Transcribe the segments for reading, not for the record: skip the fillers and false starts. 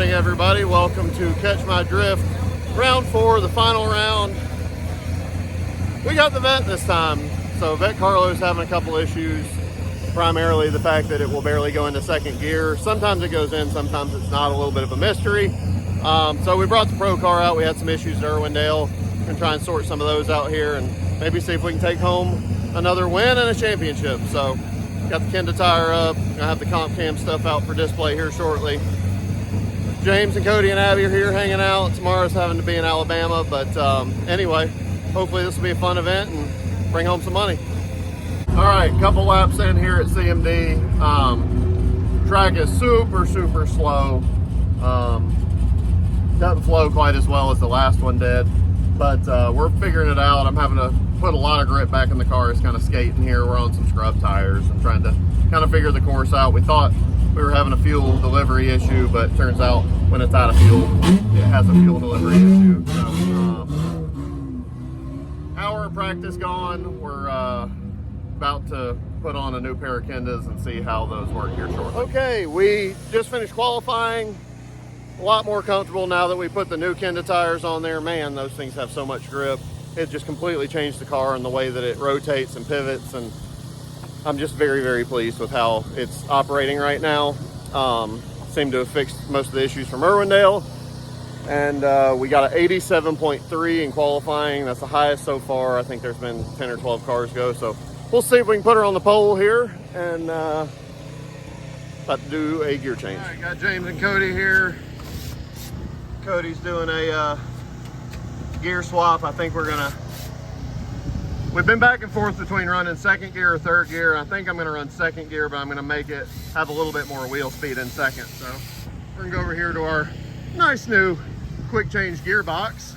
morning, everybody. Welcome to Catch My Drift, round 4, the final round. We got the Vette this time. So Vette Carlo's having a couple issues, primarily the fact that it will barely go into second gear. Sometimes it goes in, sometimes it's not, a little bit of a mystery. So we brought the Pro car out. We had some issues at Irwindale. We're gonna try and sort some of those out here and maybe see if we can take home another win and a championship. So got the Kenda Tire up. Gonna have the Comp Cam stuff out for display here shortly. James and Cody and Abby are here hanging out. Tomorrow's having to be in Alabama, but anyway, hopefully this will be a fun event and bring home some money. All right, couple laps in here at CMD. Track is super slow. Doesn't flow quite as well as the last one did, but we're figuring it out. I'm having to put a lot of grip back in the car. It's kind of skating here. We're on some scrub tires and trying to kind of figure the course out. We thought we were having a fuel delivery issue, but it turns out when it's out of fuel, it has a fuel delivery issue. So, hour of practice gone. We're about to put on a new pair of Kendas and see how those work here shortly. Okay, we just finished qualifying. A lot more comfortable now that we put the new Kenda tires on there. Man, those things have so much grip. It just completely changed the car and the way that it rotates and pivots, and I'm just very pleased with how it's operating right now. Seemed to have fixed most of the issues from Irwindale, and we got an 87.3 in qualifying. That's the highest so far. I think there's been 10 or 12 cars go, so we'll see if we can put her on the pole here, and about to do a gear change. All right, got James and Cody here. Cody's doing a gear swap. I think we've been back and forth between running second gear or third gear. I think I'm gonna run second gear, but I'm gonna make it have a little bit more wheel speed in second. So we're gonna go over here to our nice new quick change gearbox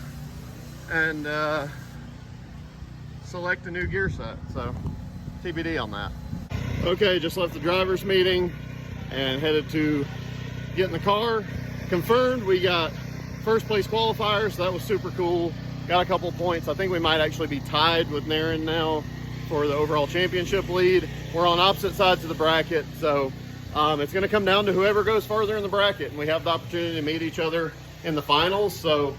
and select a new gear set. So TBD on that. Okay, just left the driver's meeting and headed to get in the car. Confirmed we got first place qualifiers, so that was super cool. Got a couple points. I think we might actually be tied with Naren now for the overall championship lead. We're on opposite sides of the bracket, so it's going to come down to whoever goes farther in the bracket, and we have the opportunity to meet each other in the finals. So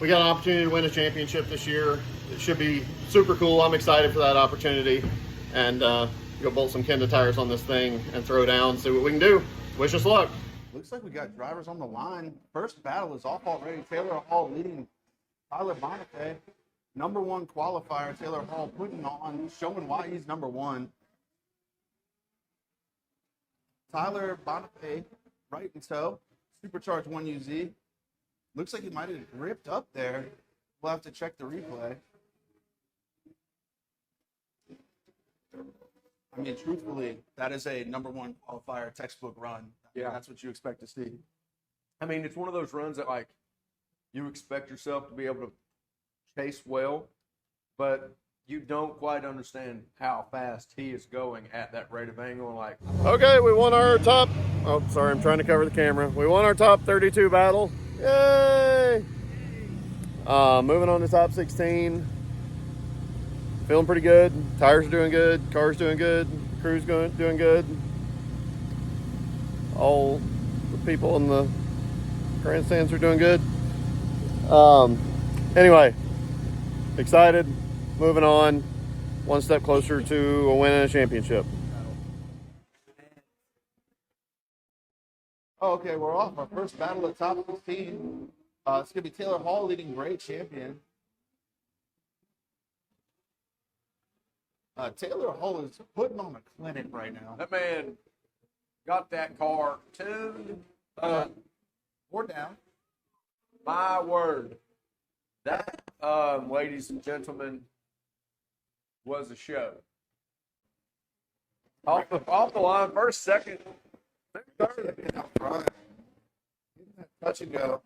we got an opportunity to win a championship this year. It should be super cool. I'm excited for that opportunity, and go bolt some Kenda tires on this thing and throw down, see what we can do. Wish us luck. Looks like we got drivers on the line. First battle is off already. Taylor Hall leading Tyler Bonifay. Number 1 qualifier. Taylor Hall putting on, showing why he's number 1. Tyler Bonifay right in tow. Supercharged 1UZ. Looks like he might have ripped up there. We'll have to check the replay. I mean, truthfully, that is a number 1 qualifier textbook run. Yeah, that's what you expect to see. I mean, it's one of those runs that, like, you expect yourself to be able to chase well, but you don't quite understand how fast he is going at that rate of angle. Like, okay, we won our top, oh, sorry, I'm trying to cover the camera. We won our top 32 battle. Yay! Moving on to top 16. Feeling pretty good. Tires are doing good. Car's doing good. Crew's doing good. All the people in the grandstands are doing good. Anyway, excited. Moving on. One step closer to a win and a championship. Oh, okay, we're off. Our first battle at top 16. It's going to be Taylor Hall leading gray champion. Taylor Hall is putting on a clinic right now. that man got that car tuned. We're down. My word. That, ladies and gentlemen, was a show. Off the line, first, second, third. Touch and go.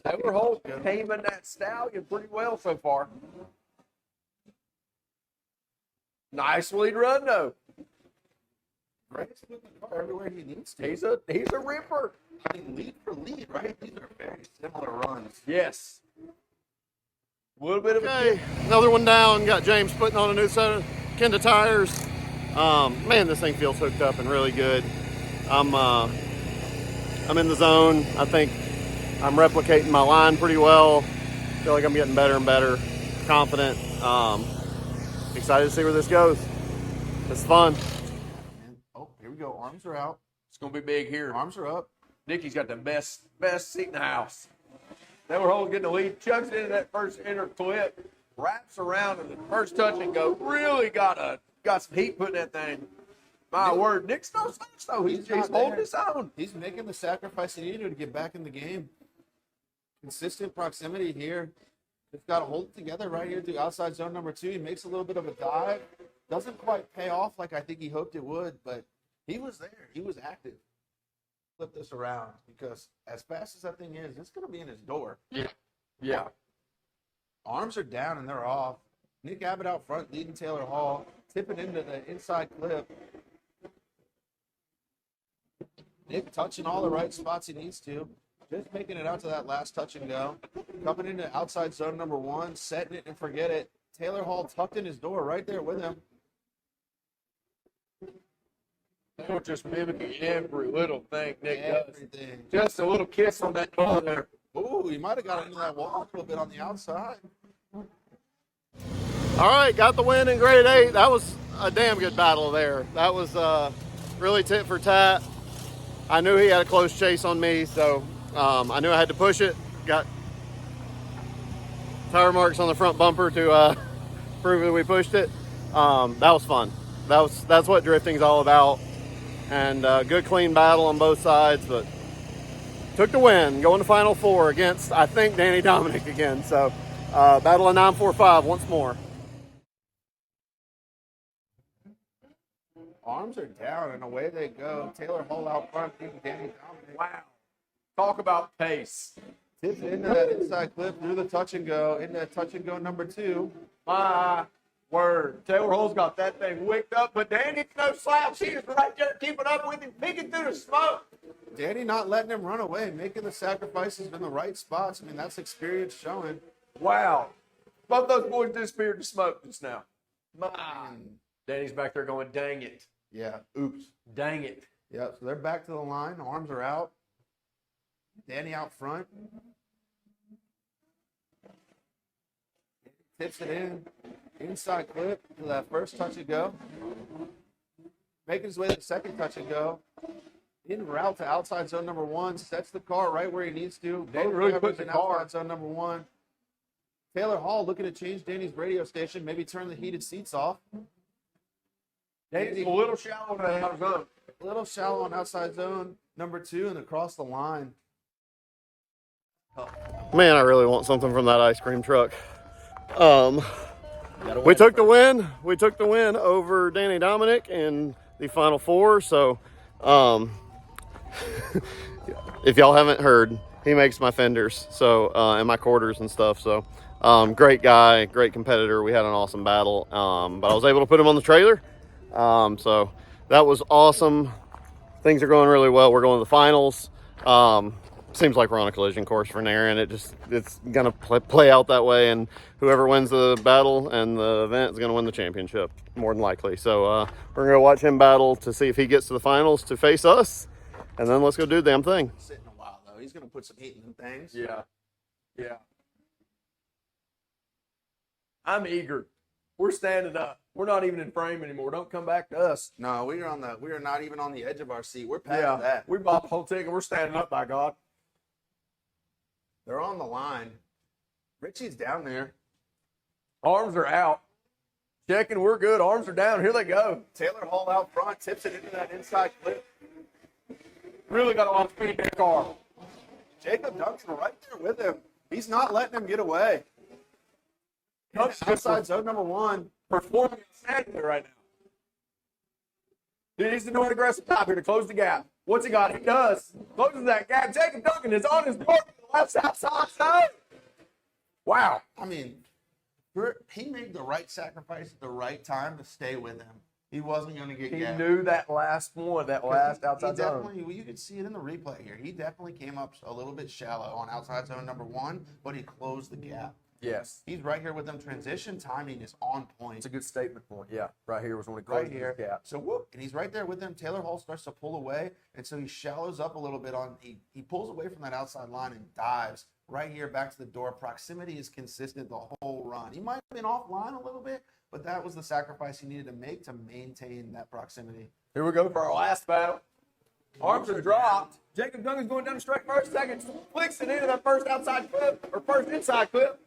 Taylor Hall taming that stallion pretty well so far. Nice lead run, though. Gray's putting the car everywhere he needs to. He's a ripper. I mean, lead for lead, right? These are very similar runs. Yes. A little bit of a another one down. Got James putting on a new set of Kenda tires. Man, this thing feels hooked up and really good. I'm I'm in the zone. I think I'm replicating my line pretty well. Feel like I'm getting better and better. Confident. Excited to see where this goes. It's fun. And, oh, here we go. Arms are out. It's gonna be big here. Arms are up. Nicky's got the best seat in the house. They were holding getting the lead, chucks it into that first inner clip, wraps around, and the first touch and go. Really got some heat putting that thing. My word, Nick's no slouch though. He's holding his own. He's making the sacrifice he needed to get back in the game. Consistent proximity here. Just got to hold it together right here through outside zone number 2. He makes a little bit of a dive. Doesn't quite pay off like I think he hoped it would, but he was there. He was active. Flip this around because as fast as that thing is, it's going to be in his door. Yeah. Arms are down and they're off. Nick Abbott out front leading Taylor Hall, tipping into the inside clip. Nick touching all the right spots he needs to. Just making it out to that last touch and go. Coming into outside zone number 1, setting it and forget it. Taylor Hall tucked in his door right there with him. They were just mimicking every little thing Nick does. Everything. Just a little kiss on that door there. Ooh, he might have got into that wall a little bit on the outside. All right, got the win in grade 8. That was a damn good battle there. That was really tit for tat. I knew he had a close chase on me, so I knew I had to push it. Got tire marks on the front bumper to prove that we pushed it. That was fun. That's what drifting's all about. And good clean battle on both sides, but took the win, going to Final Four against, I think, Danny Dominic again. So battle of 945 once more. Arms are down and away they go. Taylor Hall out front, beating Danny Dominic. Wow. Talk about pace. Tips into that inside clip through the touch and go, into touch and go number 2. My word. Taylor Hall's got that thing wicked up, but Danny's no slouch. He is right there keeping up with him, picking through the smoke. Danny not letting him run away, making the sacrifices in the right spots. I mean, that's experience showing. Wow. Both those boys disappeared in smoke just now. Danny's back there going, dang it. Yeah, oops. Dang it. Yeah, so they're back to the line. Arms are out. Danny out front. Tips it in. Inside clip to that first touch and go. Making his way to the second touch and go. In route to outside zone number 1. Sets the car right where he needs to. Danny really put the car outside zone number 1. Taylor Hall looking to change Danny's radio station. Maybe turn the heated seats off. Danny's a little shallow in the outer zone. A little shallow on outside zone number 2 and across the line. Man, I really want something from that ice cream truck. We took the win. We took the win over Danny Dominic in the Final Four. So, if y'all haven't heard, he makes my fenders, so and my quarters and stuff. So, great guy, great competitor. We had an awesome battle, but I was able to put him on the trailer. So that was awesome. Things are going really well. We're going to the finals. Seems like we're on a collision course for Naren. It's gonna play out that way, and whoever wins the battle and the event is gonna win the championship, more than likely. So we're gonna go watch him battle to see if he gets to the finals to face us, and then let's go do the damn thing. Sitting a while though. He's gonna put some heat in them things. Yeah. I'm eager. We're standing up. We're not even in frame anymore. Don't come back to us. No, we are not even on the edge of our seat. We're past that. We bought the whole ticket. We're standing up, by God. They're on the line. Richie's down there. Arms are out. Checking, we're good. Arms are down. Here they go. Taylor Hall out front, tips it into that inside clip. Really got a lot of speed in that car. Jacob Duncan right there with him. He's not letting him get away. Outside zone number 1. Performing exactly right now. He needs to do an aggressive top here to close the gap. What's he got? He does. Closes that gap. Jacob Duncan is on his door to the left outside. Wow. I mean, he made the right sacrifice at the right time to stay with him. He wasn't going to get He gapped. knew that last one, that last outside zone. You could see it in the replay here. He definitely came up a little bit shallow on outside zone number 1, but he closed the gap. Yes. He's right here with them. Transition timing is on point. It's a good statement point. Yeah. Right here was when he Right closed here. his gap. So whoop, and he's right there with them. Taylor Hall starts to pull away, and so he shallows up a little bit on. He pulls away from that outside line and dives right here back to the door. Proximity is consistent the whole run. He might have been offline a little bit, but that was the sacrifice he needed to make to maintain that proximity. Here we go for our last battle. Arms are dropped. Jacob Duncan's going down the straight first, second, flicks it into that first outside clip, or first inside clip.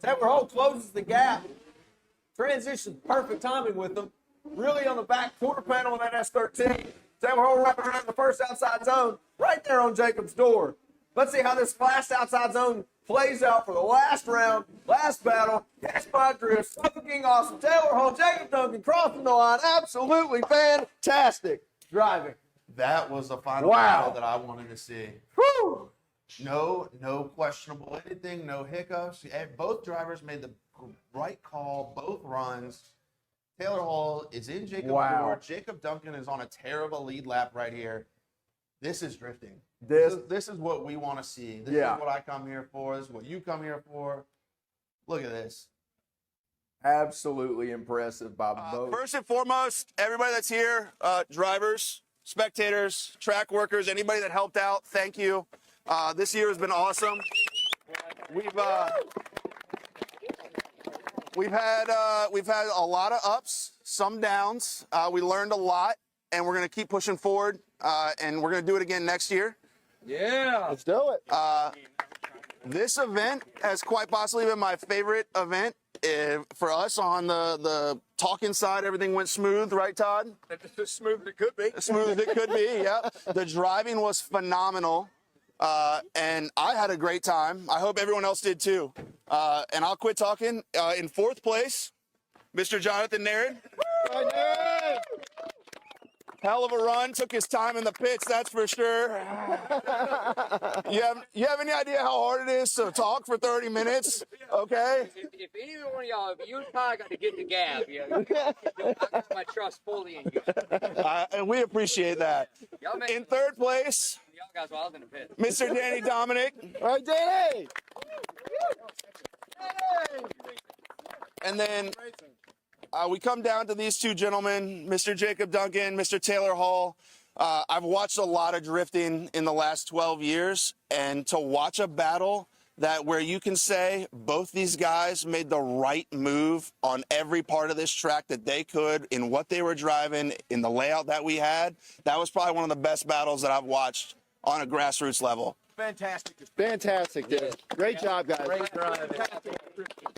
Taylor Hall closes the gap. Transitions perfect timing with them. Really on the back quarter panel on that S13. Taylor Hall wrapping around the first outside zone, right there on Jacob's door. Let's see how this last outside zone plays out for the last round, last battle. Gas by drift, fucking awesome. Taylor Hall, Jacob Duncan crossing the line. Absolutely fantastic driving. That was the final battle that I wanted to see. Whew. No questionable anything, no hiccups. Both drivers made the right call, both runs. Taylor Hall is in Jacob's door. Jacob Duncan is on a terrible lead lap right here. This is drifting. This is what we want to see. This is what I come here for. This is what you come here for. Look at this. Absolutely impressive by both. First and foremost, everybody that's here, drivers, spectators, track workers, anybody that helped out, thank you. This year has been awesome. We've had a lot of ups, some downs. We learned a lot, and we're gonna keep pushing forward, and we're gonna do it again next year. Yeah, let's do it. This event has quite possibly been my favorite event. For us on the talking side, everything went smooth, right, Todd? As smooth as it could be. As smooth as it could be, yeah. The driving was phenomenal, and I had a great time. I hope everyone else did too. And I'll quit talking. In fourth place, Mr. Jonathan Naird. Hell of a run. Took his time in the pits, that's for sure. You have any idea how hard it is to talk for 30 minutes? Okay. If either one of y'all, if you and Ty got to get the gab, I got my trust fully in you. And we appreciate that. In third place, Y'all guys, while I was in the pit. Mr. Danny Dominic. All right, Danny. And then we come down to these two gentlemen, Mr. Jacob Duncan, Mr. Taylor Hall. I've watched a lot of drifting in the last 12 years, and to watch a battle where you can say both these guys made the right move on every part of this track that they could in what they were driving, in the layout that we had, that was probably one of the best battles that I've watched on a grassroots level. Fantastic, dude. Great job, guys. Great drive.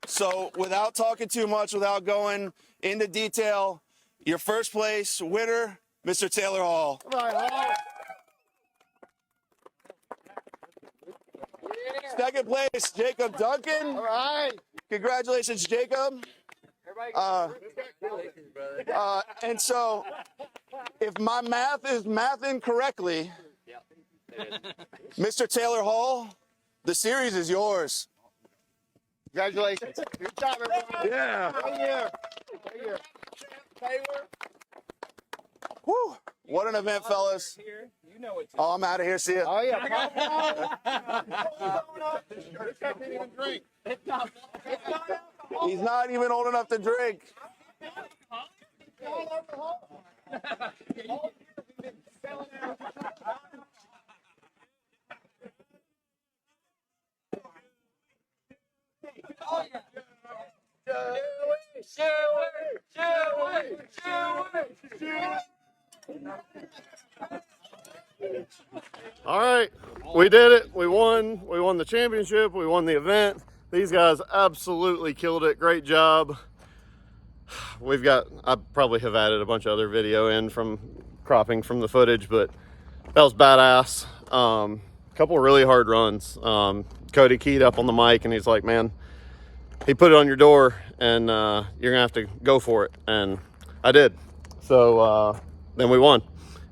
So without talking too much, without going into detail, your first place winner, Mr. Taylor Hall. All right, Hall. Second place, Jacob Duncan. All right. Congratulations, Jacob. And so, if my math is mathing correctly, Mr. Taylor Hall, the series is yours. Congratulations. Good job, everyone. Yeah. Right here. Right here. Taylor. Whew. What an event, fellas. Here, you know it. Oh, I'm out of here. See ya. Oh, yeah. He's not even old enough to drink. All right, we did it. We won. We won the championship. We won the event. These guys absolutely killed it. Great job. I probably have added a bunch of other video in from cropping from the footage, but that was badass. Couple of really hard runs. Cody keyed up on the mic and he's like, man, he put it on your door and you're gonna have to go for it. And I did. So then we won,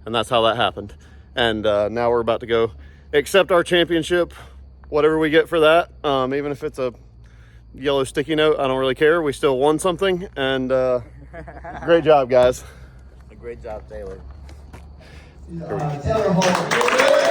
and that's how that happened. And now we're about to go accept our championship, whatever we get for that. Even if it's a yellow sticky note, I don't really care. We still won something, and great job, guys. Great job, Taylor. Taylor Hall.